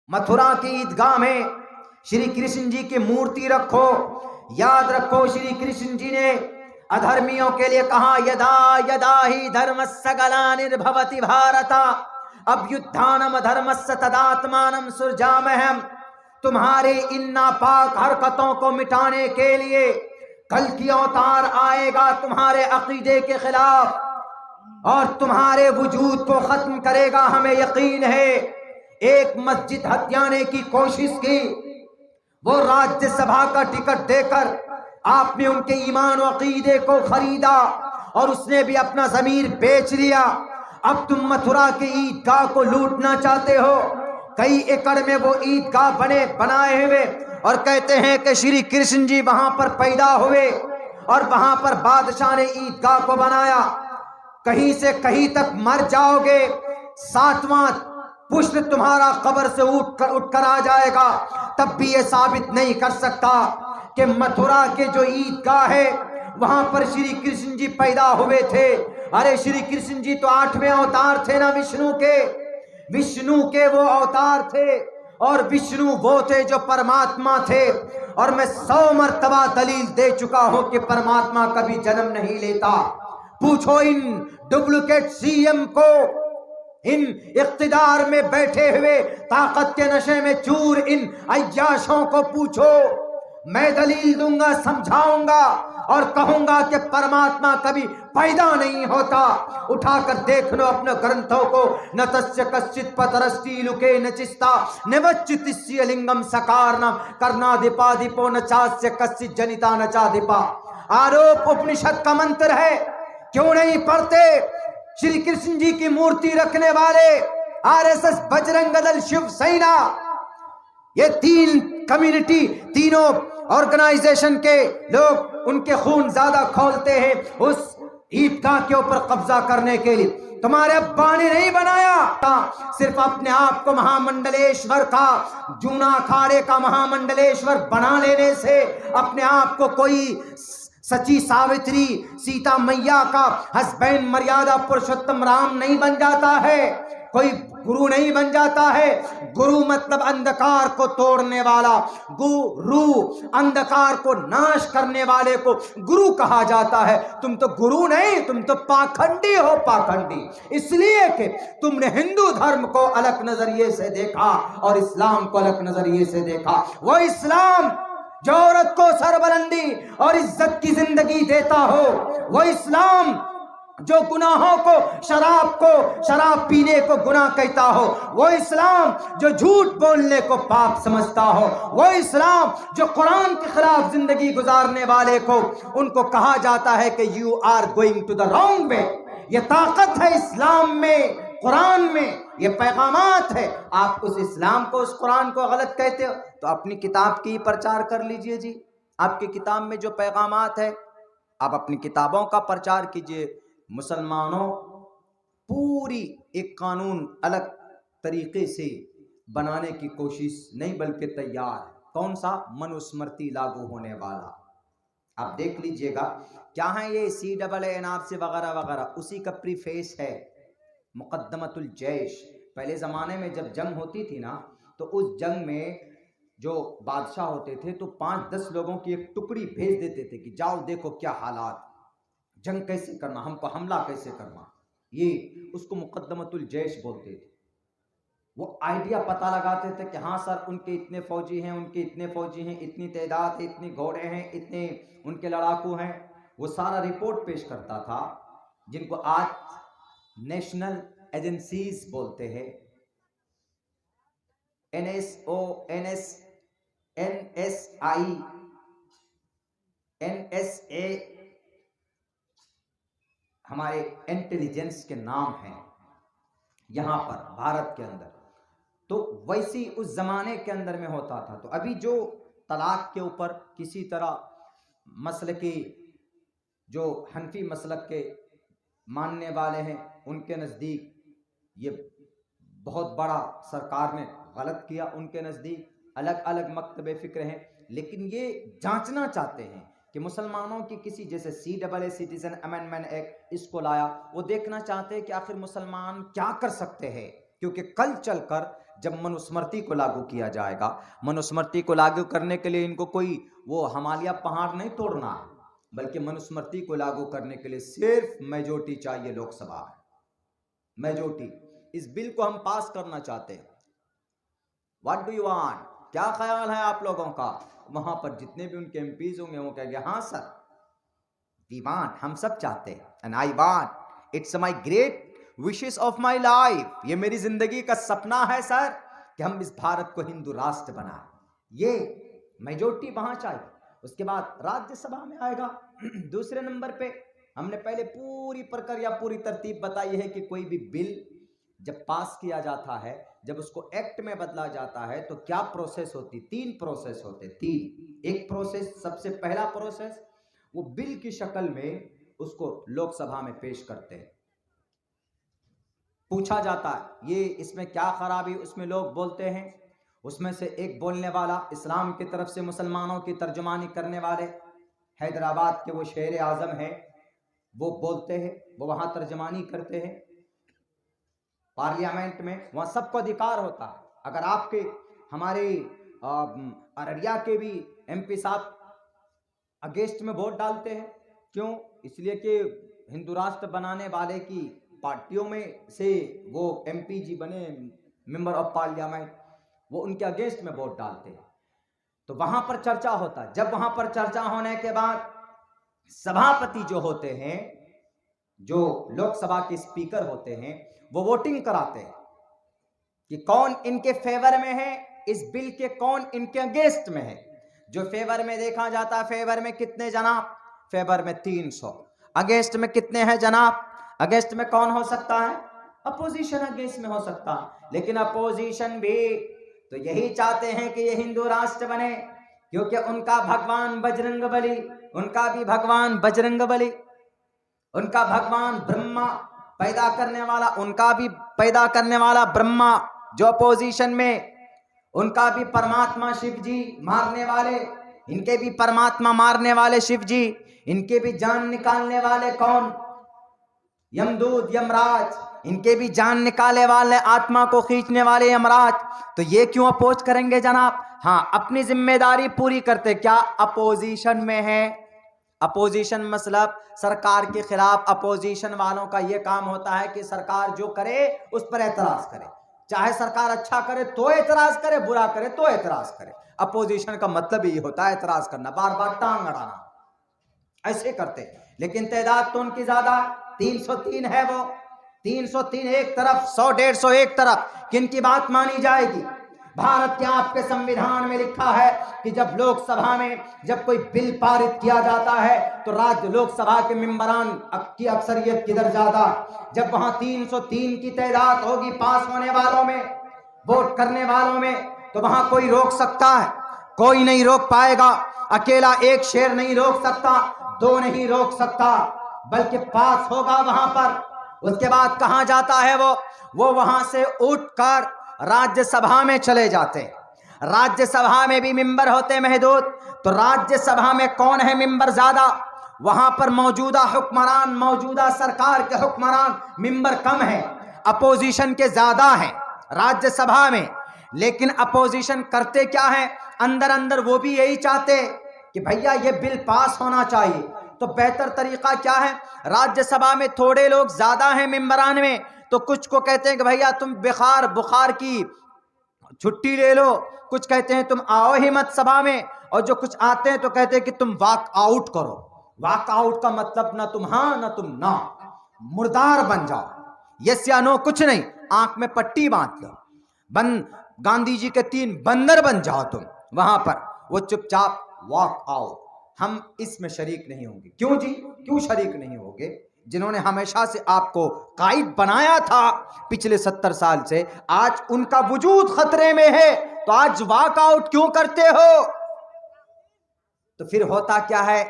मथुरा की ईदगाह में श्री कृष्ण जी की मूर्ति रखो। याद रखो, श्री कृष्ण जी ने अधर्मियों के लिए कहा, यदा यदा ही धर्मस्य ग्लानिर्भवति भारत अभ्युत्थानम धर्मस्य तदात्मानं सृजाम्यहम्। तुम्हारे इन नापाक हरकतों को मिटाने के लिए कल की अवतार आएगा तुम्हारे अकीदे के खिलाफ और तुम्हारे वजूद को खत्म करेगा। हमें यकीन है। एक मस्जिद हथियाने की कोशिश की, वो राज्यसभा का टिकट देकर आपने उनके ईमान और अकीदे को खरीदा और उसने भी अपना जमीर बेच लिया। अब तुम मथुरा की ईदगाह को लूटना चाहते हो। कई एकड़ में वो ईदगाह बनाए हुए और कहते हैं कि श्री कृष्ण जी वहां पर पैदा हुए और वहां पर बादशाह ने ईदगाह को बनाया। कहीं से कहीं तक मर जाओगे, 7वां पुष्ट तुम्हारा कब्र से उठकर आ जाएगा, तब भी ये साबित नहीं कर सकता कि मथुरा के जो ईदगाह है वहां पर श्री कृष्ण जी पैदा हुए थे। अरे श्री कृष्ण जी तो 8वें अवतार थे ना विष्णु के वो अवतार थे और विष्णु वो थे जो परमात्मा थे। और मैं 100 मर्तबा दलील दे चुका हूं कि परमात्मा कभी जन्म नहीं लेता। पूछो इन डुप्लीकेट सीएम को, इन इख्तिदार में बैठे हुए ताकत के नशे में चूर इन अय्याशों को पूछो। मैं दलील दूंगा, समझाऊंगा और कहूंगा कि परमात्मा कभी पैदा नहीं होता। उठाकर देख लो अपने ग्रंथों को। न तस्य कश्चित पतरस्ती लुके न चिस्ता निवच्चितिस्य लिंगम सकारनम कर्णाधिपाधिपो न चास्य कश्चित जनिता न चाधिपा। आरोप उपनिषद का मंत्र है। क्यों नहीं पढ़ते? श्री कृष्ण जी की मूर्ति रखने वाले आरएसएस, बजरंग दल, शिवसेना, ये 3 कम्युनिटी, तीनों ऑर्गेनाइजेशन के लोग उनके खून ज्यादा खोलते हैं उस ईदगाह के ऊपर कब्जा करने के लिए। तुम्हारे अब्बा ने नहीं बनाया, सिर्फ अपने आप को महामंडलेश्वर का, जूना अखाड़े का महामंडलेश्वर बना लेने से अपने आप को कोई सची सावित्री सीता मैया का हस्बैंड मर्यादा पुरुषोत्तम राम नहीं बन जाता है, कोई गुरु नहीं बन जाता है। गुरु मतलब अंधकार को तोड़ने वाला, गुरु अंधकार को नाश करने वाले को गुरु कहा जाता है। तुम तो गुरु नहीं, तुम तो पाखंडी हो, पाखंडी। इसलिए कि तुमने हिंदू धर्म को अलग नजरिए से देखा और इस्लाम को अलग नजरिए से देखा। वो इस्लाम जो औरत को सरबलंदी और इज्जत की जिंदगी देता हो, वो इस्लाम जो गुनाहों को, शराब पीने को गुनाह कहता हो, वो इस्लाम जो झूठ बोलने को पाप समझता हो, वो इस्लाम जो कुरान के खिलाफ जिंदगी गुजारने वाले को उनको कहा जाता है कि you are going to the wrong way. ये ताकत है इस्लाम में, कुरान में, ये पैगामात है। आप उस इस्लाम को, उस कुरान को गलत कहते हो तो अपनी किताब की प्रचार कर लीजिए जी। आपकी किताब में जो पैगामात है आप अपनी किताबों का प्रचार कीजिए। मुसलमानों पूरी एक कानून अलग तरीके से बनाने की कोशिश नहीं बल्कि तैयार है। कौन सा? मनुस्मृति लागू होने वाला। आप देख लीजिएगा क्या है ये CAA वगैरह वगैरह, उसी का प्रीफेस है मुकद्दमतुल जैश। पहले ज़माने में जब जंग होती थी ना, तो उस जंग में जो बादशाह होते थे तो 5-10 लोगों की एक टुकड़ी भेज देते थे कि जाओ देखो क्या हालात, जंग कैसे करना, हमको हमला कैसे करना। ये उसको मुकद्दमतुल जैश बोलते थे। वो आइडिया पता लगाते थे कि हाँ सर उनके इतने फौजी हैं, उनके इतने फौजी हैं, इतनी तादाद है, इतने घोड़े हैं, इतने उनके लड़ाकू हैं। वो सारा रिपोर्ट पेश करता था, जिनको आज नेशनल एजेंसीज बोलते हैं। NSI, NSA हमारे इंटेलिजेंस के नाम हैं यहाँ पर भारत के अंदर। तो वैसी उस जमाने के अंदर में होता था। तो अभी जो तलाक के ऊपर किसी तरह मसल की, जो हनफी मसलक के मानने वाले हैं, उनके नज़दीक ये बहुत बड़ा सरकार ने गलत किया। उनके नज़दीक अलग अलग मकतबे फ़िक्र हैं, लेकिन ये जांचना चाहते हैं कि मुसलमानों की किसी, जैसे CAA सिटीजन अमेंडमेंट एक्ट, इसको लाया, वो देखना चाहते हैं कि आखिर मुसलमान क्या कर सकते हैं। क्योंकि कल चलकर जब मनुस्मृति को लागू किया जाएगा, मनुस्मृति को लागू करने के लिए इनको कोई वो हिमालय पहाड़ नहीं तोड़ना है, बल्कि मनुस्मृति को लागू करने के लिए सिर्फ मेजोरिटी चाहिए लोकसभा में, मेजोरिटी। इस बिल को हम पास करना चाहते हैं। What do you want? क्या ख्याल है आप लोगों का? वहां पर जितने भी उनके एमपीज होंगे वो कहेंगे हाँ सर, वी वांट, हम सब चाहते हैं, and I want, it's my great wishes of my life, ये मेरी जिंदगी का सपना है सर कि हम इस भारत को हिंदू राष्ट्र बनाएं। ये मेजोरिटी वहां चाहिए। उसके बाद राज्यसभा में आएगा दूसरे नंबर पे। हमने पहले पूरी प्रक्रिया, पूरी तरतीब बताई है कि कोई भी बिल जब पास किया जाता है, जब उसको एक्ट में बदला जाता है तो क्या प्रोसेस होती? 3 प्रोसेस होते, 3। एक प्रोसेस, सबसे पहला प्रोसेस, वो बिल की शक्ल में उसको लोकसभा में पेश करते हैं। पूछा जाता है ये इसमें क्या खराबी, उसमें लोग बोलते हैं। उसमें से एक बोलने वाला, इस्लाम की तरफ से मुसलमानों की तर्जुमानी करने वाले, हैदराबाद के वो शेर आजम हैं, वो बोलते हैं, वो वहां तर्जुमानी करते हैं पार्लियामेंट में। वहां सबको अधिकार होता है। अगर आपके हमारे अररिया के भी एमपी साहब अगेंस्ट में वोट डालते हैं, क्यों? इसलिए कि हिंदू राष्ट्र बनाने वाले की पार्टियों में से वो एमपी जी बने, मेंबर ऑफ पार्लियामेंट, वो उनके अगेंस्ट में वोट डालते हैं। तो वहां पर चर्चा होता है। जब वहां पर चर्चा होने के बाद सभापति जो होते हैं, जो लोकसभा के स्पीकर होते हैं, वो वोटिंग कराते हैं कि कौन इनके फेवर में है इस बिल के, कौन इनके अगेंस्ट में है। जो फेवर में देखा जाता है, फेवर में कितने जनाब? फेवर में 300। अगेंस्ट में कितने हैं जनाब? अगेंस्ट में कौन हो सकता है? अपोजिशन अगेंस्ट में हो सकता है। लेकिन अपोजिशन भी तो यही चाहते हैं कि ये हिंदू राष्ट्र बने, क्योंकि उनका भगवान बजरंगबली, उनका भी भगवान बजरंगबली, उनका भगवान ब्रह्मा पैदा करने वाला, उनका भी पैदा करने वाला ब्रह्मा, जो अपोजिशन में, उनका भी परमात्मा शिव जी मारने वाले, इनके भी परमात्मा मारने वाले शिव जी, इनके भी जान निकालने वाले कौन? यमदूत, यमराज, इनके भी जान निकाले वाले, आत्मा को खींचने वाले यमराज। तो ये क्यों अपोज करेंगे जनाब? हाँ, अपनी जिम्मेदारी पूरी करते। क्या? अपोजिशन में है। अपोजिशन मतलब सरकार के खिलाफ। अपोजिशन वालों का यह काम होता है कि सरकार जो करे उस पर एतराज करे, चाहे सरकार अच्छा करे तो एतराज करे, बुरा करे तो एतराज करे। अपोजिशन का मतलब ये होता है एतराज करना, बार बार टांग अड़ाना, ऐसे करते। लेकिन तादाद तो उनकी ज्यादा, 303 है वो। 303 एक तरफ, 100-150 एक तरफ। किनकी बात मानी जाएगी? भारत के आपके संविधान में लिखा है कि जब लोकसभा में जब कोई बिल पारित किया जाता है तो राज्य लोकसभा के मेंबरान की अक्सरियत किधर ज्यादा। जब वहां 303 की तादाद होगी पास होने वालों में, वोट करने वालों में, तो वहां कोई रोक सकता है? कोई नहीं रोक पाएगा। अकेला एक शेर नहीं रोक सकता, 2 नहीं रोक सकता, बल्कि पास होगा वहां पर। उसके बाद कहां जाता है वो वहां से उठकर राज्यसभा में चले जाते। राज्यसभा में भी मेंबर होते महदूद। तो राज्यसभा में कौन है मेंबर ज्यादा? वहां पर मौजूदा हुक्मरान, मौजूदा सरकार के हुक्मरान मेंबर कम है, अपोजिशन के ज्यादा है राज्यसभा में। लेकिन अपोजिशन करते क्या है? अंदर अंदर वो भी यही चाहते कि भैया ये बिल पास होना चाहिए। तो बेहतर तरीका क्या है? राज्यसभा में थोड़े लोग ज्यादा हैं मेंबरान में, तो कुछ को कहते हैं कि भैया तुम बुखार की छुट्टी ले लो, कुछ कहते हैं तुम आओ ही मत सभा में, और जो कुछ आते हैं तो कहते हैं कि तुम वॉक आउट करो। वॉक आउट का मतलब ना तुम हाँ ना तुम ना, मुर्दार बन जाओ, यस या नो कुछ नहीं, आंख में पट्टी बांध लो, गांधी जी के 3 बंदर बन जाओ तुम वहां पर। वो चुपचाप वॉक आउट। हम इसमें शरीक नहीं होंगे। क्यों जी? क्यों शरीक नहीं होंगे? जिन्होंने हमेशा से आपको कायद बनाया था पिछले 70 साल से, आज उनका वजूद खतरे में है, तो आज वॉकआउट क्यों करते हो? तो फिर होता क्या है?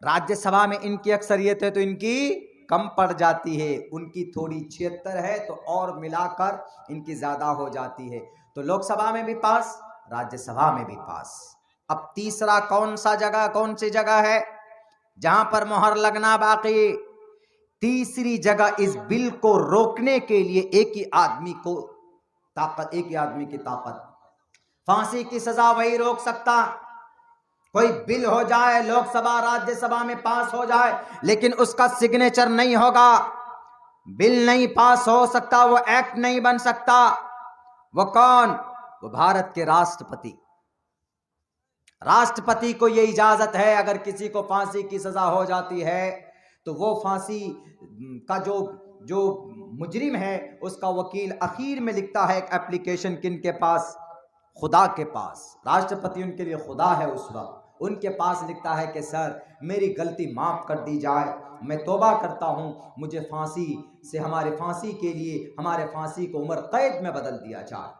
राज्यसभा में इनकी अक्सरियत है तो इनकी कम पड़ जाती है, उनकी थोड़ी 76 है तो और मिलाकर इनकी ज्यादा हो जाती है। तो लोकसभा में भी पास, राज्यसभा में भी पास। अब तीसरा कौन सी जगह है जहां पर मोहर लगना बाकी? तीसरी जगह इस बिल को रोकने के लिए एक ही आदमी को ताकत, एक ही आदमी की ताकत। फांसी की सजा वही रोक सकता। कोई बिल हो जाए, लोकसभा राज्यसभा में पास हो जाए, लेकिन उसका सिग्नेचर नहीं होगा, बिल नहीं पास हो सकता, वो एक्ट नहीं बन सकता। वो कौन? वो भारत के राष्ट्रपति। राष्ट्रपति को यह इजाजत है, अगर किसी को फांसी की सजा हो जाती है तो वो फांसी का जो मुजरिम है उसका वकील आखिर में लिखता है एक एप्लीकेशन, किन के पास? खुदा के पास। राष्ट्रपति उनके लिए खुदा है उस वक्त। उनके पास लिखता है कि सर मेरी गलती माफ कर दी जाए, मैं तौबा करता हूं, मुझे फांसी से, हमारे फांसी के लिए, हमारे फांसी को उम्र कैद में बदल दिया जाए।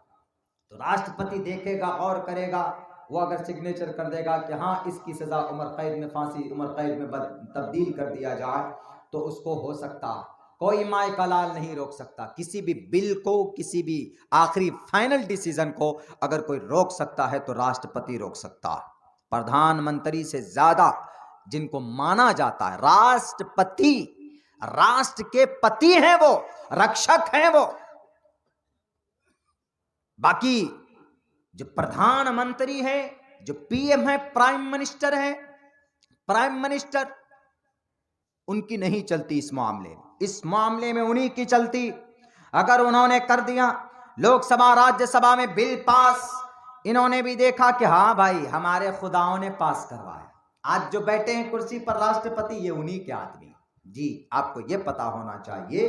तो राष्ट्रपति देखेगा और करेगा, वो अगर सिग्नेचर कर देगा कि हाँ इसकी सजा उम्र कैद में, फांसी उम्र कैद में तब्दील कर दिया जाए, तो उसको हो सकता। कोई माय का लाल नहीं रोक सकता। किसी भी बिल को, किसी भी आखिरी फाइनल डिसीजन को अगर कोई रोक सकता है तो राष्ट्रपति रोक सकता है। प्रधानमंत्री से ज्यादा जिनको माना जाता है राष्ट्रपति, राष्ट्र के पति हैं वो, रक्षक हैं वो। बाकी जो प्रधानमंत्री है, जो पीएम है, प्राइम मिनिस्टर है, प्राइम मिनिस्टर, उनकी नहीं चलती इस मामले में। इस मामले में उन्हीं की चलती। अगर उन्होंने कर दिया लोकसभा राज्यसभा में बिल पास, इन्होंने भी देखा कि हाँ भाई हमारे खुदाओं ने पास करवाया, आज जो बैठे हैं कुर्सी पर राष्ट्रपति, ये उन्हीं के आदमी। जी आपको ये पता होना चाहिए,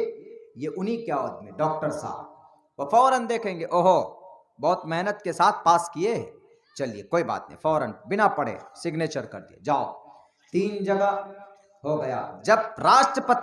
ये उन्हीं के आदमी, डॉक्टर साहब। वो फौरन देखेंगे, ओहो बहुत मेहनत के साथ पास किए, चलिए कोई बात नहीं, फौरन बिना पढ़े सिग्नेचर कर दिए, जाओ। 3 जगह हो गया। जब राष्ट्रपति